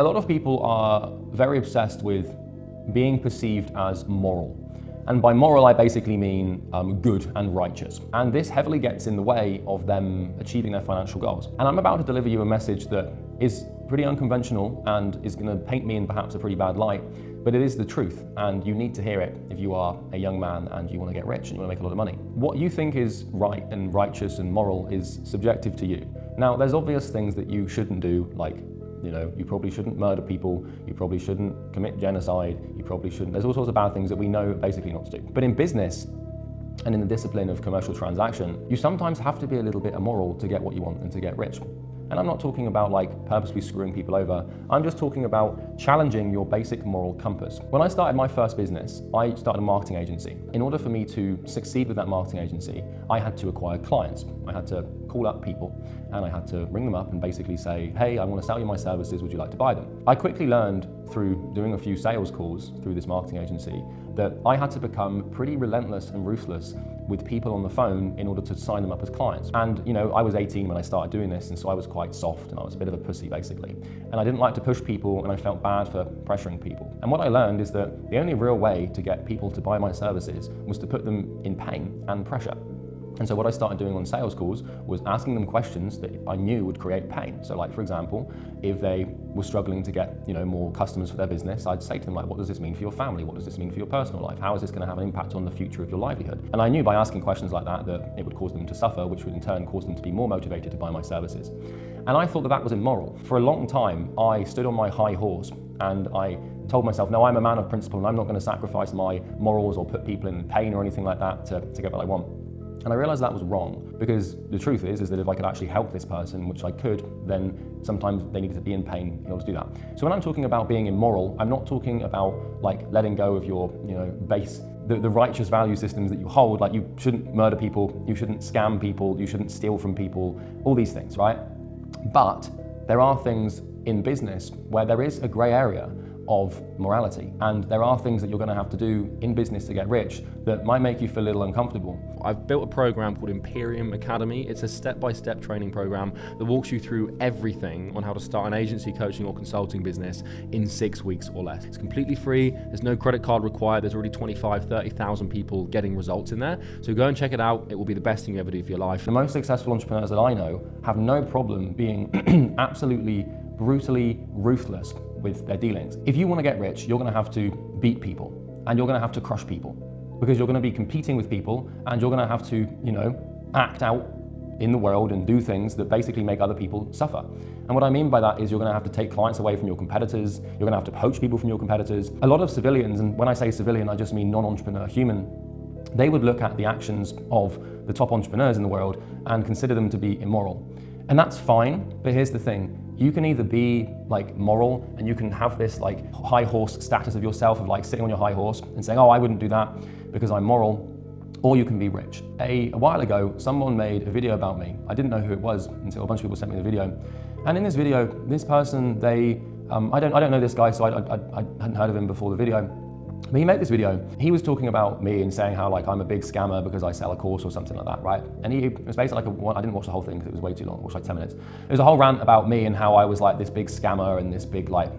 A lot of people are very obsessed with being perceived as moral. And by moral, I basically mean good and righteous. And this heavily gets in the way of them achieving their financial goals. And I'm about to deliver you a message that is pretty unconventional and is going to paint me in perhaps a pretty bad light, but it is the truth, and you need to hear it if you are a young man and you want to get rich and you want to make a lot of money. What you think is right and righteous and moral is subjective to you. Now, there's obvious things that you shouldn't do, like, you probably shouldn't murder people, you probably shouldn't commit genocide, you probably shouldn't, there's all sorts of bad things that we know basically not to do. But in business, and in the discipline of commercial transaction, you sometimes have to be a little bit immoral to get what you want and to get rich. And I'm not talking about like purposely screwing people over, I'm just talking about challenging your basic moral compass. When I started my first business, I started a marketing agency. In order for me to succeed with that marketing agency, I had to acquire clients. I had to call up people and I had to ring them up and basically say, hey, I want to sell you my services, would you like to buy them? I quickly learned through doing a few sales calls through this marketing agency that I had to become pretty relentless and ruthless with people on the phone in order to sign them up as clients. And I was 18 when I started doing this, and so I was quite soft and I was a bit of a pussy basically. And I didn't like to push people and I felt bad for pressuring people. And what I learned is that the only real way to get people to buy my services was to put them in pain and pressure. And so what I started doing on sales calls was asking them questions that I knew would create pain. So like, for example, if they were struggling to get more customers for their business, I'd say to them, like, what does this mean for your family? What does this mean for your personal life? How is this going to have an impact on the future of your livelihood? And I knew by asking questions like that it would cause them to suffer, which would in turn cause them to be more motivated to buy my services. And I thought that that was immoral. For a long time, I stood on my high horse and I told myself, no, I'm a man of principle and I'm not going to sacrifice my morals or put people in pain or anything like that to get what I want. And I realized that was wrong, because the truth is that if I could actually help this person, which I could, then sometimes they needed to be in pain in order to do that. So when I'm talking about being immoral, I'm not talking about like letting go of your base, the righteous value systems that you hold, like you shouldn't murder people, you shouldn't scam people, you shouldn't steal from people, all these things, right? But there are things in business where there is a gray area of morality. And there are things that you're going to have to do in business to get rich that might make you feel a little uncomfortable. I've built a program called Imperium Academy. It's a step-by-step training program that walks you through everything on how to start an agency, coaching or consulting business in 6 weeks or less. It's completely free. There's no credit card required. There's already 25, 30,000 people getting results in there. So go and check it out. It will be the best thing you ever do for your life. The most successful entrepreneurs that I know have no problem being absolutely brutally ruthless with their dealings. If you want to get rich, you're going to have to beat people and you're going to have to crush people, because you're going to be competing with people and you're going to have to, act out in the world and do things that basically make other people suffer. And what I mean by that is you're going to have to take clients away from your competitors, you're going to have to poach people from your competitors. A lot of civilians, and when I say civilian, I just mean non-entrepreneur human, they would look at the actions of the top entrepreneurs in the world and consider them to be immoral. And that's fine, but here's the thing. You can either be like moral and you can have this like high horse status of yourself, of like sitting on your high horse and saying, oh, I wouldn't do that because I'm moral, or you can be rich. A while ago, someone made a video about me. I didn't know who it was until a bunch of people sent me the video. And in this video, this person, I don't know this guy, so I hadn't heard of him before the video. But he made this video. He was talking about me and saying how like I'm a big scammer because I sell a course or something like that, right? And it was basically like I didn't watch the whole thing because it was way too long. I watched like 10 minutes. It was a whole rant about me and how I was like this big scammer and this big like,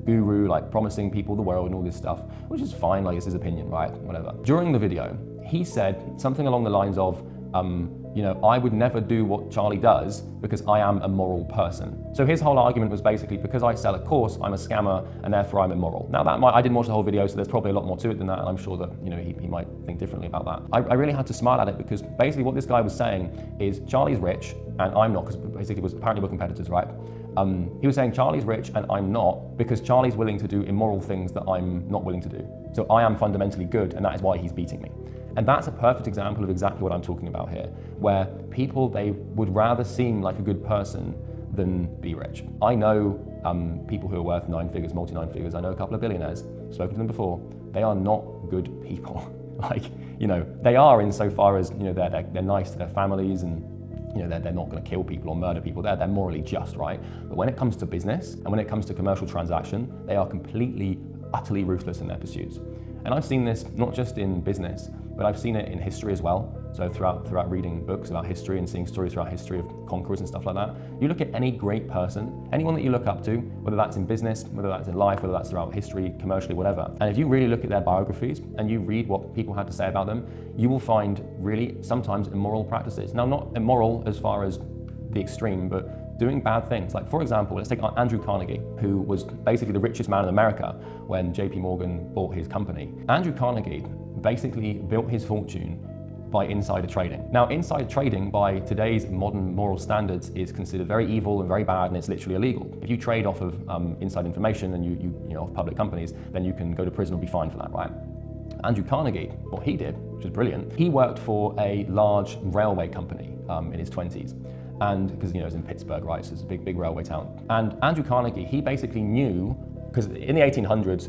guru, like promising people the world and all this stuff, which is fine, like it's his opinion, right? Whatever. During the video, he said something along the lines of, I would never do what Charlie does because I am a moral person. So his whole argument was basically, because I sell a course, I'm a scammer and therefore I'm immoral. Now I didn't watch the whole video, so there's probably a lot more to it than that, and I'm sure that he might think differently about that. I really had to smile at it, because basically what this guy was saying is Charlie's rich and I'm not, because basically apparently we're competitors, right? He was saying Charlie's rich and I'm not because Charlie's willing to do immoral things that I'm not willing to do. So I am fundamentally good, and that is why he's beating me. And that's a perfect example of exactly what I'm talking about here, where people, they would rather seem like a good person than be rich. I know people who are worth 9 figures, multi-9 figures. I know a couple of billionaires, spoken to them before. They are not good people. They are insofar as, they're nice to their families and they're not going to kill people or murder people. They're morally just, right? But when it comes to business and when it comes to commercial transaction, they are completely, utterly ruthless in their pursuits. And I've seen this not just in business, but I've seen it in history as well. So throughout reading books about history and seeing stories throughout history of conquerors and stuff like that, you look at any great person, anyone that you look up to, whether that's in business, whether that's in life, whether that's throughout history, commercially, whatever. And if you really look at their biographies and you read what people had to say about them, you will find really sometimes immoral practices. Now, not immoral as far as the extreme, but doing bad things. Like, for example, let's take Andrew Carnegie, who was basically the richest man in America when JP Morgan bought his company. Andrew Carnegie basically built his fortune by insider trading. Now, insider trading by today's modern moral standards is considered very evil and very bad, and it's literally illegal. If you trade off of inside information and you know, of public companies, then you can go to prison or be fined for that, right? Andrew Carnegie, what he did, which was brilliant, he worked for a large railway company in his 20s. And because, you know, it's in Pittsburgh, right? So it's a big railway town. And Andrew Carnegie, he basically knew, because in the 1800s,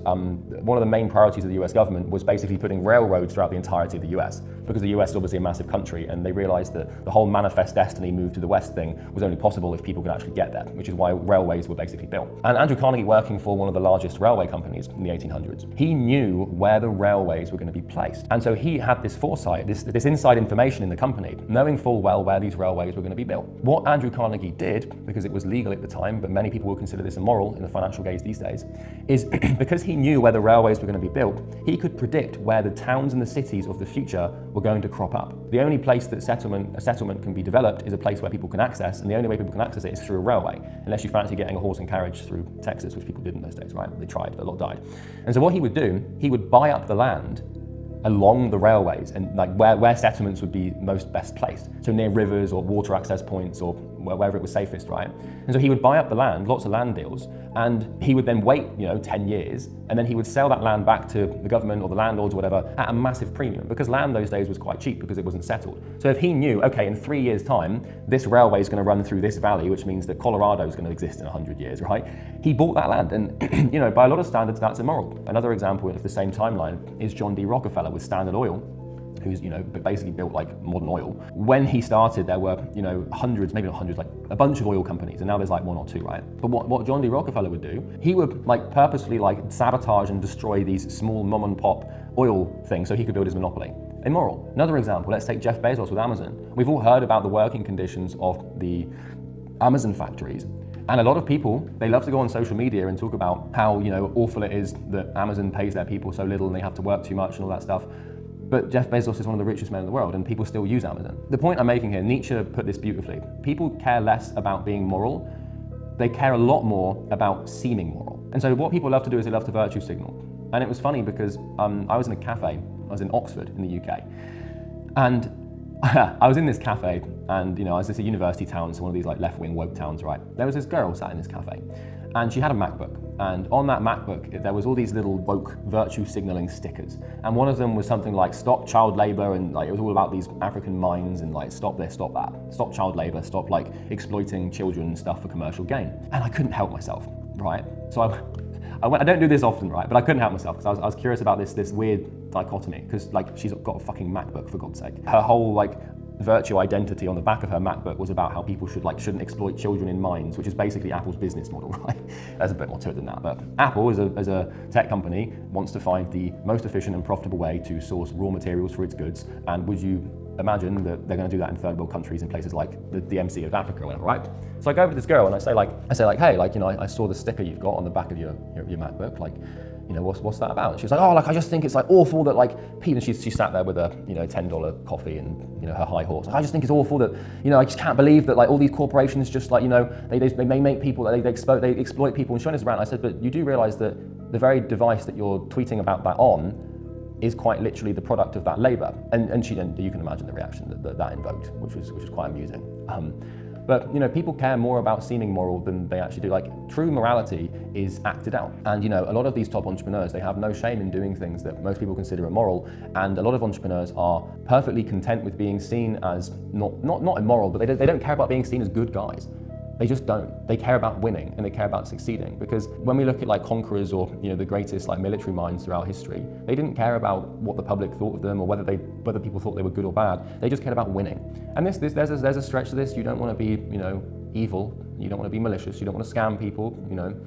one of the main priorities of the US government was basically putting railroads throughout the entirety of the US, because the US is obviously a massive country, and they realized that the whole manifest destiny move to the West thing was only possible if people could actually get there, which is why railways were basically built. And Andrew Carnegie, working for one of the largest railway companies in the 1800s, he knew where the railways were going to be placed. And so he had this foresight, this inside information in the company, knowing full well where these railways were going to be built. What Andrew Carnegie did, because it was legal at the time, but many people will consider this immoral in the financial gaze these days, is because he knew where the railways were going to be built, he could predict where the towns and the cities of the future were going to crop up. The only place that a settlement can be developed is a place where people can access, and the only way people can access it is through a railway, unless you fancy getting a horse and carriage through Texas, which people did in those days, right? They tried, but a lot died. And so what he would do, he would buy up the land along the railways and like where settlements would be most best placed. So near rivers or water access points or wherever it was safest, right? And so he would buy up the land, lots of land deals, and he would then wait, 10 years, and then he would sell that land back to the government or the landlords or whatever at a massive premium, because land those days was quite cheap because it wasn't settled. So if he knew, okay, in 3 years' time, this railway is going to run through this valley, which means that Colorado is going to exist in 100 years, right? He bought that land, and by a lot of standards, that's immoral. Another example of the same timeline is John D. Rockefeller with Standard Oil, who's basically built like modern oil. When he started, there were hundreds, maybe not hundreds, like a bunch of oil companies, and now there's like one or two, right? But what John D. Rockefeller would do, he would like purposely like sabotage and destroy these small mom and pop oil things so he could build his monopoly. Immoral. Another example, let's take Jeff Bezos with Amazon. We've all heard about the working conditions of the Amazon factories. And a lot of people, they love to go on social media and talk about how awful it is that Amazon pays their people so little and they have to work too much and all that stuff. But Jeff Bezos is one of the richest men in the world, and people still use Amazon. The point I'm making here, Nietzsche put this beautifully. People care less about being moral. They care a lot more about seeming moral. And so what people love to do is they love to virtue signal. And it was funny because I was in a cafe. I was in Oxford in the UK. And I was in this cafe, and I was just a university town, so one of these like left-wing woke towns, right? There was this girl sat in this cafe, and she had a MacBook. And on that MacBook, there was all these little woke virtue signaling stickers. And one of them was something like stop child labor, and like it was all about these African mines and like stop this, stop that, stop child labor, stop like exploiting children and stuff for commercial gain. And I couldn't help myself, right? So I went, I don't do this often, right? But I couldn't help myself because I was curious about this weird dichotomy, because like she's got a fucking MacBook, for God's sake. Her whole like virtue identity on the back of her MacBook was about how people shouldn't exploit children in mines, which is basically Apple's business model, right? There's a bit more to it than that, but Apple as a tech company wants to find the most efficient and profitable way to source raw materials for its goods. And would you imagine that they're going to do that in third world countries in places like the DMC of Africa or whatever, right? So I go over to this girl and I say like, hey, like, I saw the sticker you've got on the back of your MacBook, like, what's that about? And she was like, I just think it's like awful that like people, and she sat there with a $10 coffee and her high horse. I just think it's awful that I just can't believe that like all these corporations just like they make people, they exploit people and showing us around. I said, but you do realize that the very device that you're tweeting about that on is quite literally the product of that labor. And she then, you can imagine the reaction that invoked, which was quite amusing. But people care more about seeming moral than they actually do. Like, true morality is acted out. And a lot of these top entrepreneurs, they have no shame in doing things that most people consider immoral. And a lot of entrepreneurs are perfectly content with being seen as not immoral, but they don't care about being seen as good guys. They just don't. They care about winning and they care about succeeding. Because when we look at like conquerors or the greatest like military minds throughout history, they didn't care about what the public thought of them or whether people thought they were good or bad. They just cared about winning. And there's a stretch to this. You don't want to be evil you don't want to be malicious, you don't want to scam people,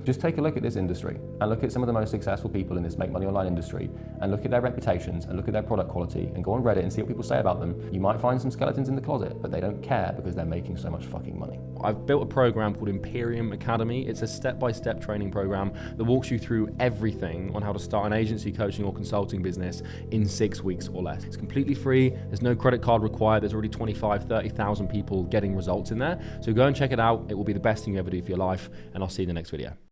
just take a look at this industry and look at some of the most successful people in this make money online industry and look at their reputations and look at their product quality and go on Reddit and see what people say about them. You might find some skeletons in the closet, but they don't care because they're making so much fucking money. I've built a program called Imperium Academy. It's a step-by-step training program that walks you through everything on how to start an agency, coaching or consulting business in 6 weeks or less. It's completely free. There's no credit card required. There's already 25, 30,000 people getting results in there. So go and check it out. It will be the best thing you ever do for your life, and I'll see you in the next video.